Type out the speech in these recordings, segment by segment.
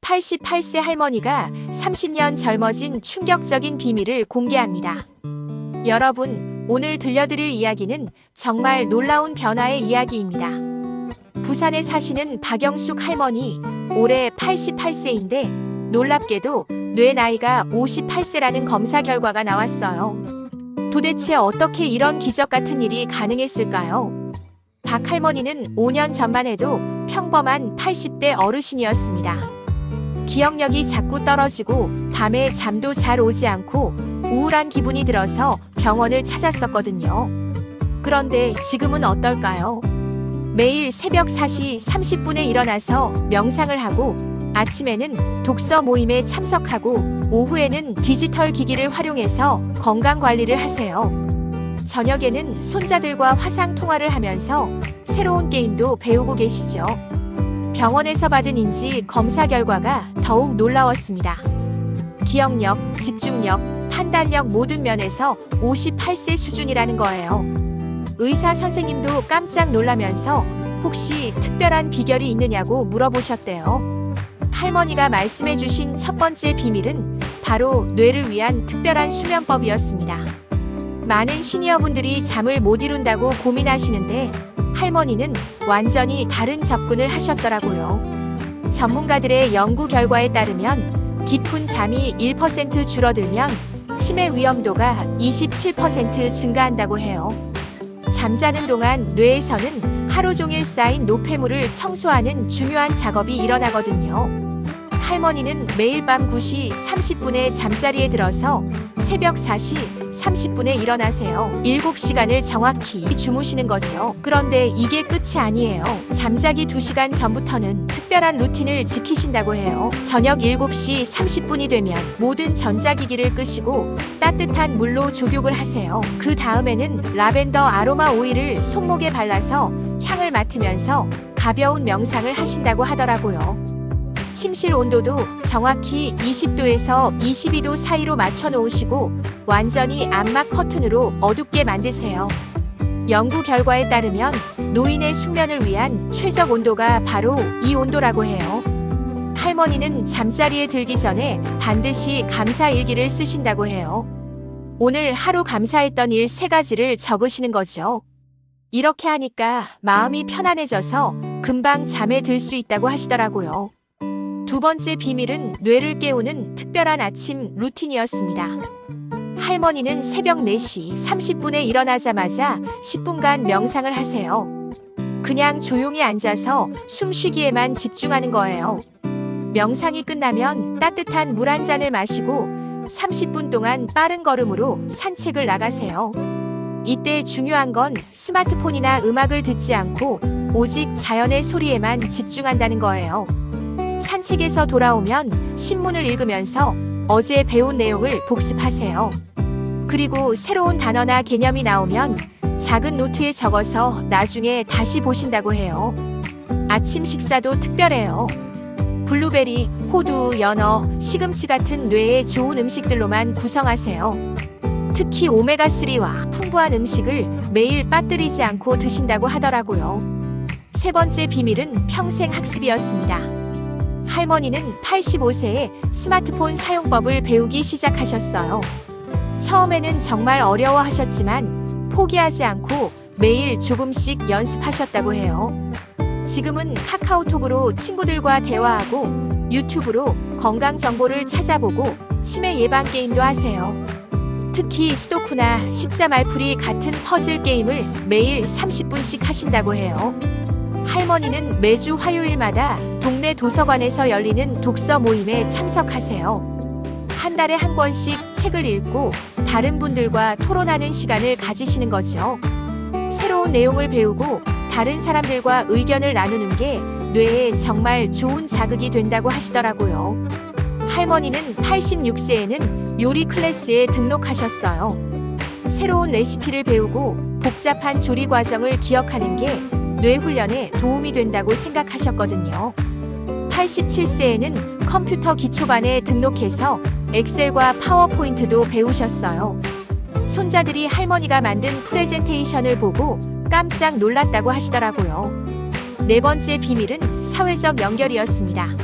88세 할머니가 30년 젊어진 충격적인 비밀을 공개합니다. 여러분, 오늘 들려드릴 이야기는 정말 놀라운 변화의 이야기입니다. 부산에 사시는 박영숙 할머니, 올해 88세인데 놀랍게도 뇌 나이가 58세라는 검사 결과가 나왔어요. 도대체 어떻게 이런 기적 같은 일이 가능했을까요? 박 할머니는 5년 전만 해도 평범한 80대 어르신이었습니다. 기억력이 자꾸 떨어지고 밤에 잠도 잘 오지 않고 우울한 기분이 들어서 병원을 찾았었거든요. 그런데 지금은 어떨까요? 매일 새벽 4시 30분에 일어나서 명상을 하고 아침에는 독서 모임에 참석하고 오후에는 디지털 기기를 활용해서 건강 관리를 하세요. 저녁에는 손자들과 화상 통화를 하면서 새로운 게임도 배우고 계시죠. 병원에서 받은 인지 검사 결과가 더욱 놀라웠습니다. 기억력, 집중력, 판단력 모든 면에서 58세 수준이라는 거예요. 의사 선생님도 깜짝 놀라면서 혹시 특별한 비결이 있느냐고 물어보셨대요. 할머니가 말씀해주신 첫 번째 비밀은 바로 뇌를 위한 특별한 수면법이었습니다. 많은 시니어분들이 잠을 못 이룬다고 고민하시는데 할머니는 완전히 다른 접근을 하셨더라고요. 전문가들의 연구 결과에 따르면 깊은 잠이 1% 줄어들면 치매 위험도가 27% 증가한다고 해요. 잠자는 동안 뇌에서는 하루 종일 쌓인 노폐물을 청소하는 중요한 작업이 일어나거든요. 할머니는 매일 밤 9시 30분에 잠자리에 들어서 새벽 4시 30분에 일어나세요. 7시간을 정확히 주무시는 거죠. 그런데 이게 끝이 아니에요. 잠자기 2시간 전부터는 특별한 루틴을 지키신다고 해요. 저녁 7시 30분이 되면 모든 전자기기를 끄시고 따뜻한 물로 조격을 하세요. 그 다음에는 라벤더 아로마 오일을 손목에 발라서 향을 맡으면서 가벼운 명상을 하신다고 하더라고요. 침실 온도도 정확히 20도에서 22도 사이로 맞춰 놓으시고 완전히 암막 커튼으로 어둡게 만드세요. 연구 결과에 따르면 노인의 숙면을 위한 최적 온도가 바로 이 온도라고 해요. 할머니는 잠자리에 들기 전에 반드시 감사 일기를 쓰신다고 해요. 오늘 하루 감사했던 일 3가지를 적으시는 거죠. 이렇게 하니까 마음이 편안해져서 금방 잠에 들 수 있다고 하시더라고요. 두 번째 비밀은 뇌를 깨우는 특별한 아침 루틴이었습니다. 할머니는 새벽 4시 30분에 일어나자마자 10분간 명상을 하세요. 그냥 조용히 앉아서 숨쉬기에만 집중하는 거예요. 명상이 끝나면 따뜻한 물 한 잔을 마시고 30분 동안 빠른 걸음으로 산책을 나가세요. 이때 중요한 건 스마트폰이나 음악을 듣지 않고 오직 자연의 소리에만 집중한다는 거예요. 산책에서 돌아오면 신문을 읽으면서 어제 배운 내용을 복습하세요. 그리고 새로운 단어나 개념이 나오면 작은 노트에 적어서 나중에 다시 보신다고 해요. 아침 식사도 특별해요. 블루베리, 호두, 연어, 시금치 같은 뇌에 좋은 음식들로만 구성하세요. 특히 오메가3와 풍부한 음식을 매일 빠뜨리지 않고 드신다고 하더라고요. 세 번째 비밀은 평생 학습이었습니다. 할머니는 85세에 스마트폰 사용법을 배우기 시작하셨어요. 처음에는 정말 어려워하셨지만 포기하지 않고 매일 조금씩 연습하셨다고 해요. 지금은 카카오톡으로 친구들과 대화하고 유튜브로 건강 정보를 찾아보고 치매 예방 게임도 하세요. 특히 스도쿠나 십자 말풀이 같은 퍼즐 게임을 매일 30분씩 하신다고 해요. 할머니는 매주 화요일마다 동네 도서관에서 열리는 독서 모임에 참석하세요. 한 달에 한 권씩 책을 읽고 다른 분들과 토론하는 시간을 가지시는 거죠. 새로운 내용을 배우고 다른 사람들과 의견을 나누는 게 뇌에 정말 좋은 자극이 된다고 하시더라고요. 할머니는 86세에는 요리 클래스에 등록하셨어요. 새로운 레시피를 배우고 복잡한 조리 과정을 기억하는 게 뇌 훈련에 도움이 된다고 생각하셨거든요. 87세에는 컴퓨터 기초반에 등록해서 엑셀과 파워포인트도 배우셨어요. 손자들이 할머니가 만든 프레젠테이션을 보고 깜짝 놀랐다고 하시더라고요. 네 번째 비밀은 사회적 연결이었습니다.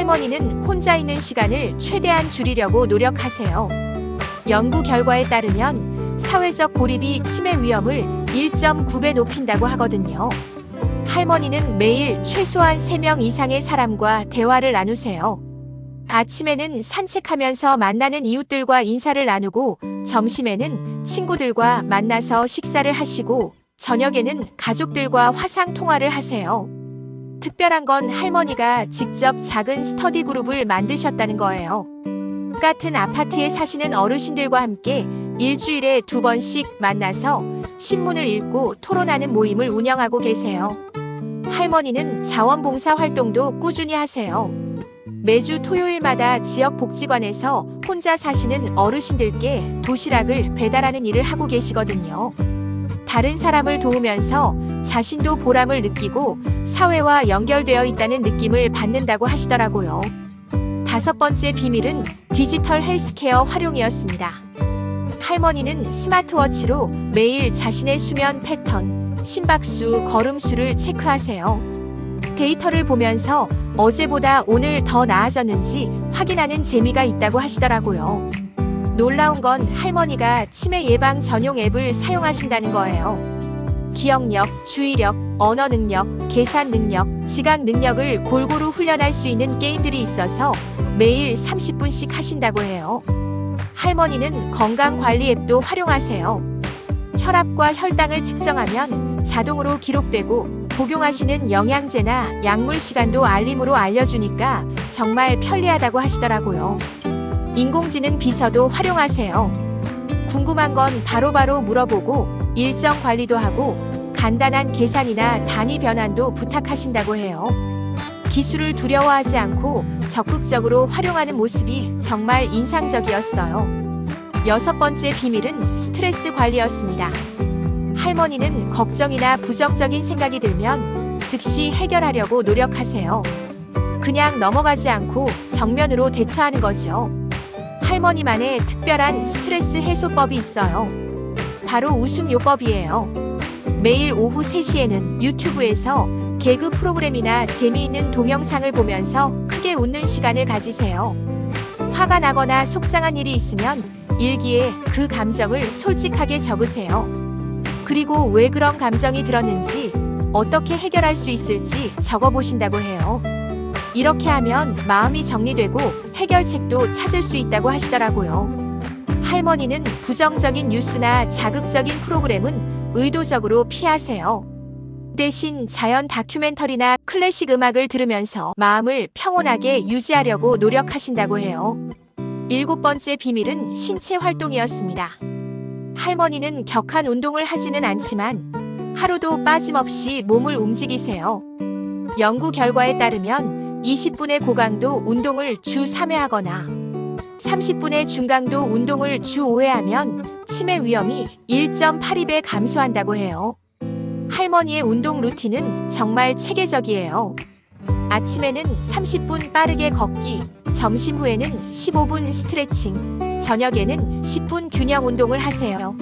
할머니는 혼자 있는 시간을 최대한 줄이려고 노력하세요. 연구 결과에 따르면 사회적 고립이 치매 위험을 1.9배 높인다고 하거든요. 할머니는 매일 최소한 3명 이상의 사람과 대화를 나누세요. 아침에는 산책하면서 만나는 이웃들과 인사를 나누고, 점심에는 친구들과 만나서 식사를 하시고, 저녁에는 가족들과 화상 통화를 하세요. 특별한 건 할머니가 직접 작은 스터디 그룹을 만드셨다는 거예요. 같은 아파트에 사시는 어르신들과 함께 일주일에 2번씩 만나서 신문을 읽고 토론하는 모임을 운영하고 계세요. 할머니는 자원봉사 활동도 꾸준히 하세요. 매주 토요일마다 지역 복지관에서 혼자 사시는 어르신들께 도시락을 배달하는 일을 하고 계시거든요. 다른 사람을 도우면서 자신도 보람을 느끼고 사회와 연결되어 있다는 느낌을 받는다고 하시더라고요. 5번째 비밀은 디지털 헬스케어 활용이었습니다. 할머니는 스마트워치로 매일 자신의 수면 패턴, 심박수, 걸음수를 체크하세요. 데이터를 보면서 어제보다 오늘 더 나아졌는지 확인하는 재미가 있다고 하시더라고요. 놀라운 건 할머니가 치매 예방 전용 앱을 사용하신다는 거예요. 기억력, 주의력, 언어 능력, 계산 능력, 지각 능력을 골고루 훈련할 수 있는 게임들이 있어서 매일 30분씩 하신다고 해요. 할머니는 건강관리 앱도 활용하세요. 혈압과 혈당을 측정하면 자동으로 기록되고, 복용하시는 영양제나 약물 시간도 알림으로 알려주니까 정말 편리하다고 하시더라고요. 인공지능 비서도 활용하세요. 궁금한 건 바로바로 물어보고 일정 관리도 하고 간단한 계산이나 단위 변환도 부탁하신다고 해요. 기술을 두려워하지 않고 적극적으로 활용하는 모습이 정말 인상적이었어요. 6번째 비밀은 스트레스 관리였습니다. 할머니는 걱정이나 부정적인 생각이 들면 즉시 해결하려고 노력하세요. 그냥 넘어가지 않고 정면으로 대처하는 거죠. 할머니만의 특별한 스트레스 해소법이 있어요. 바로 웃음요법이에요. 매일 오후 3시에는 유튜브에서 개그 프로그램이나 재미있는 동영상을 보면서 크게 웃는 시간을 가지세요. 화가 나거나 속상한 일이 있으면 일기에 그 감정을 솔직하게 적으세요. 그리고 왜 그런 감정이 들었는지, 어떻게 해결할 수 있을지 적어보신다고 해요. 이렇게 하면 마음이 정리되고 해결책도 찾을 수 있다고 하시더라고요. 할머니는 부정적인 뉴스나 자극적인 프로그램은 의도적으로 피하세요. 대신 자연 다큐멘터리나 클래식 음악을 들으면서 마음을 평온하게 유지하려고 노력하신다고 해요. 7번째 비밀은 신체 활동이었습니다. 할머니는 격한 운동을 하지는 않지만 하루도 빠짐없이 몸을 움직이세요. 연구 결과에 따르면 20분의 고강도 운동을 주 3회 하거나 30분의 중강도 운동을 주 5회 하면 치매 위험이 1.82배 감소한다고 해요. 할머니의 운동 루틴은 정말 체계적이에요. 아침에는 30분 빠르게 걷기, 점심 후에는 15분 스트레칭, 저녁에는 10분 균형 운동을 하세요.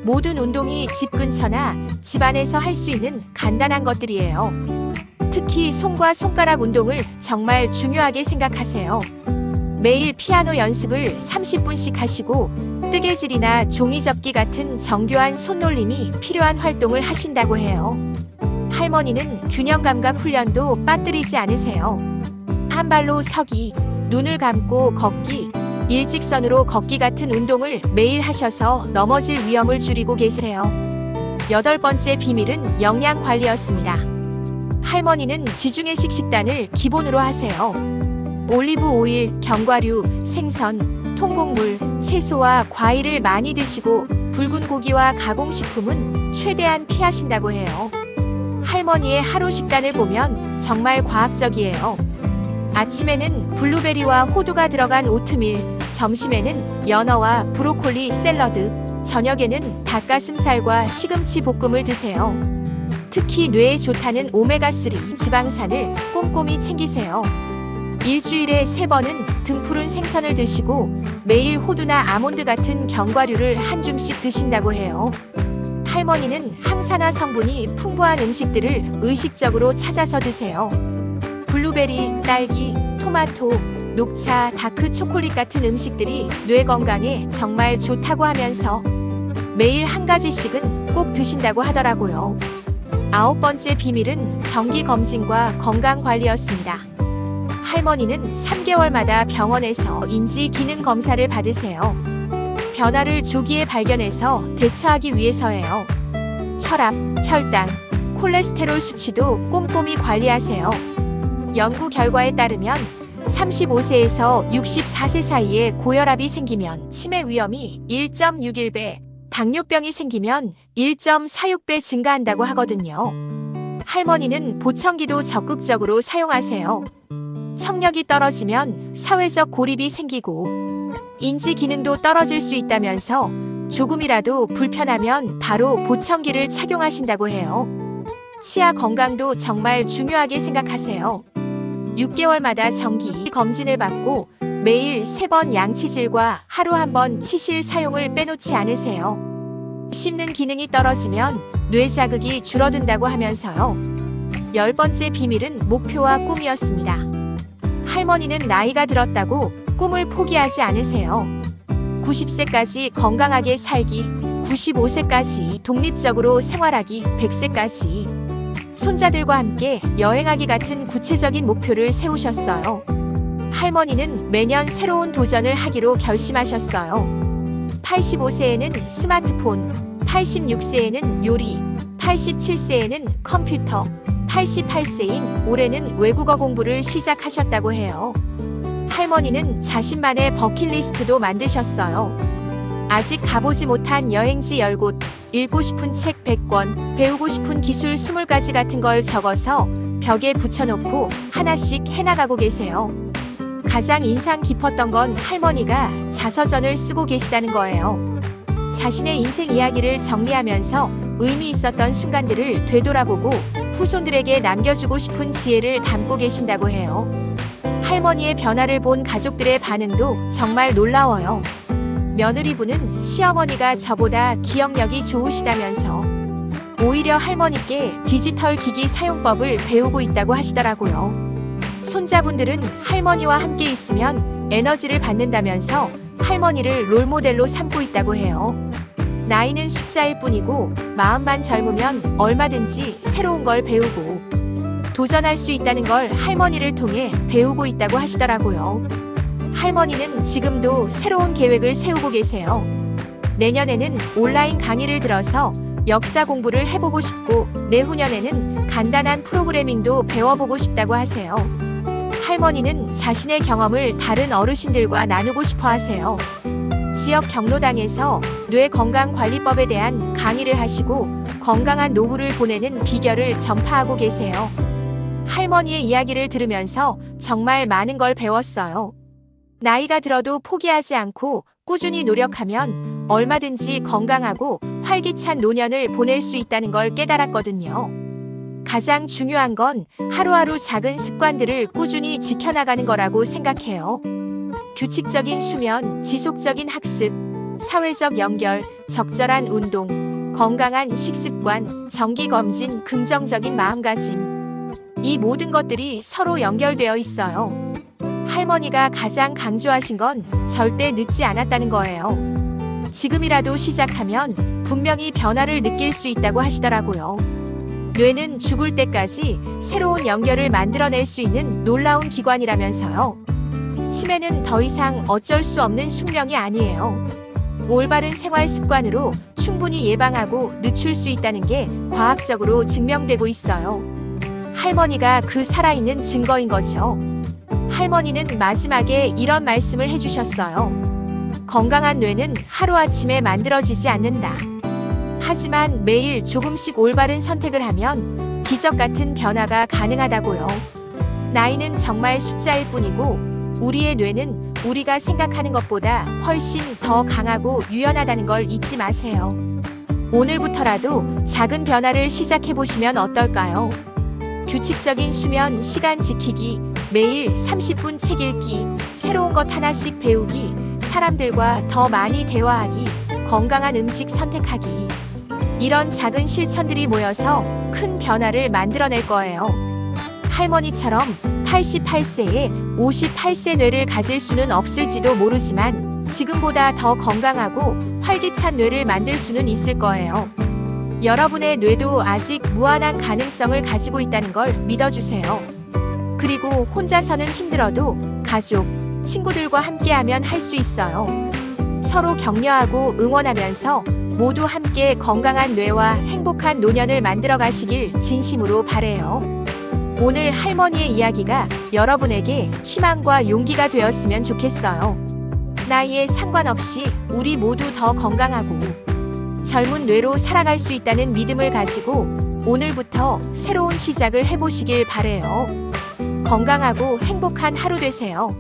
모든 운동이 집 근처나 집 안에서 할 수 있는 간단한 것들이에요. 특히 손과 손가락 운동을 정말 중요하게 생각하세요. 매일 피아노 연습을 30분씩 하시고 뜨개질이나 종이접기 같은 정교한 손놀림이 필요한 활동을 하신다고 해요. 할머니는 균형 감각 훈련도 빠뜨리지 않으세요. 한 발로 서기, 눈을 감고 걷기, 일직선으로 걷기 같은 운동을 매일 하셔서 넘어질 위험을 줄이고 계세요. 8번째 비밀은 영양 관리였습니다. 할머니는 지중해식 식단을 기본으로 하세요. 올리브 오일, 견과류, 생선, 통곡물, 채소와 과일을 많이 드시고 붉은 고기와 가공식품은 최대한 피하신다고 해요. 할머니의 하루 식단을 보면 정말 과학적이에요. 아침에는 블루베리와 호두가 들어간 오트밀, 점심에는 연어와 브로콜리 샐러드, 저녁에는 닭가슴살과 시금치 볶음을 드세요. 특히 뇌에 좋다는 오메가3 지방산을 꼼꼼히 챙기세요. 일주일에 3번은 등푸른 생선을 드시고 매일 호두나 아몬드 같은 견과류를 한 줌씩 드신다고 해요. 할머니는 항산화 성분이 풍부한 음식들을 의식적으로 찾아서 드세요. 블루베리, 딸기, 토마토, 녹차, 다크 초콜릿 같은 음식들이 뇌 건강에 정말 좋다고 하면서 매일 한 가지씩은 꼭 드신다고 하더라고요. 9번째 비밀은 정기 검진과 건강 관리였습니다. 할머니는 3개월마다 병원에서 인지 기능 검사를 받으세요. 변화를 조기에 발견해서 대처하기 위해서예요. 혈압, 혈당, 콜레스테롤 수치도 꼼꼼히 관리하세요. 연구 결과에 따르면 35세에서 64세 사이에 고혈압이 생기면 치매 위험이 1.61배, 당뇨병이 생기면 1.46배 증가한다고 하거든요. 할머니는 보청기도 적극적으로 사용하세요. 청력이 떨어지면 사회적 고립이 생기고 인지 기능도 떨어질 수 있다면서 조금이라도 불편하면 바로 보청기를 착용하신다고 해요. 치아 건강도 정말 중요하게 생각하세요. 6개월마다 정기 검진을 받고 매일 3번 양치질과 하루 1번 치실 사용을 빼놓지 않으세요. 씹는 기능이 떨어지면 뇌 자극이 줄어든다고 하면서요. 10번째 비밀은 목표와 꿈이었습니다. 할머니는 나이가 들었다고 꿈을 포기하지 않으세요. 90세까지 건강하게 살기, 95세까지 독립적으로 생활하기, 100세까지 손자들과 함께 여행하기 같은 구체적인 목표를 세우셨어요. 할머니는 매년 새로운 도전을 하기로 결심하셨어요. 85세에는 스마트폰, 86세에는 요리, 87세에는 컴퓨터, 88세인 올해는 외국어 공부를 시작하셨다고 해요. 할머니는 자신만의 버킷리스트도 만드셨어요. 아직 가보지 못한 여행지 10곳, 읽고 싶은 책 100권, 배우고 싶은 기술 20가지 같은 걸 적어서 벽에 붙여놓고 하나씩 해나가고 계세요. 가장 인상 깊었던 건 할머니가 자서전을 쓰고 계시다는 거예요. 자신의 인생 이야기를 정리하면서 의미 있었던 순간들을 되돌아보고 후손들에게 남겨주고 싶은 지혜를 담고 계신다고 해요. 할머니의 변화를 본 가족들의 반응도 정말 놀라워요. 며느리분은 시어머니가 저보다 기억력이 좋으시다면서 오히려 할머니께 디지털 기기 사용법을 배우고 있다고 하시더라고요. 손자분들은 할머니와 함께 있으면 에너지를 받는다면서 할머니를 롤모델로 삼고 있다고 해요. 나이는 숫자일 뿐이고 마음만 젊으면 얼마든지 새로운 걸 배우고 도전할 수 있다는 걸 할머니를 통해 배우고 있다고 하시더라고요. 할머니는 지금도 새로운 계획을 세우고 계세요. 내년에는 온라인 강의를 들어서 역사 공부를 해보고 싶고 내후년에는 간단한 프로그래밍도 배워보고 싶다고 하세요. 할머니는 자신의 경험을 다른 어르신들과 나누고 싶어 하세요. 지역 경로당에서 뇌건강관리법에 대한 강의를 하시고 건강한 노후를 보내는 비결을 전파하고 계세요. 할머니의 이야기를 들으면서 정말 많은 걸 배웠어요. 나이가 들어도 포기하지 않고 꾸준히 노력하면 얼마든지 건강하고 활기찬 노년을 보낼 수 있다는 걸 깨달았거든요. 가장 중요한 건 하루하루 작은 습관들을 꾸준히 지켜나가는 거라고 생각해요. 규칙적인 수면, 지속적인 학습, 사회적 연결, 적절한 운동, 건강한 식습관, 정기검진, 긍정적인 마음가짐. 이 모든 것들이 서로 연결되어 있어요. 할머니가 가장 강조하신 건 절대 늦지 않았다는 거예요. 지금이라도 시작하면 분명히 변화를 느낄 수 있다고 하시더라고요. 뇌는 죽을 때까지 새로운 연결을 만들어낼 수 있는 놀라운 기관이라면서요. 치매는 더 이상 어쩔 수 없는 숙명이 아니에요. 올바른 생활 습관으로 충분히 예방하고 늦출 수 있다는 게 과학적으로 증명되고 있어요. 할머니가 그 살아있는 증거인 거죠. 할머니는 마지막에 이런 말씀을 해주셨어요. 건강한 뇌는 하루아침에 만들어지지 않는다. 하지만 매일 조금씩 올바른 선택을 하면 기적 같은 변화가 가능하다고요. 나이는 정말 숫자일 뿐이고 우리의 뇌는 우리가 생각하는 것보다 훨씬 더 강하고 유연하다는 걸 잊지 마세요. 오늘부터라도 작은 변화를 시작해보시면 어떨까요? 규칙적인 수면 시간 지키기, 매일 30분 책 읽기, 새로운 것 하나씩 배우기, 사람들과 더 많이 대화하기, 건강한 음식 선택하기. 이런 작은 실천들이 모여서 큰 변화를 만들어낼 거예요. 할머니처럼 88세에 58세 뇌를 가질 수는 없을지도 모르지만 지금보다 더 건강하고 활기찬 뇌를 만들 수는 있을 거예요. 여러분의 뇌도 아직 무한한 가능성을 가지고 있다는 걸 믿어주세요. 그리고 혼자서는 힘들어도 가족, 친구들과 함께하면 할 수 있어요. 서로 격려하고 응원하면서 모두 함께 건강한 뇌와 행복한 노년을 만들어 가시길 진심으로 바래요. 오늘 할머니의 이야기가 여러분에게 희망과 용기가 되었으면 좋겠어요. 나이에 상관없이 우리 모두 더 건강하고 젊은 뇌로 살아갈 수 있다는 믿음을 가지고 오늘부터 새로운 시작을 해보시길 바래요. 건강하고 행복한 하루 되세요.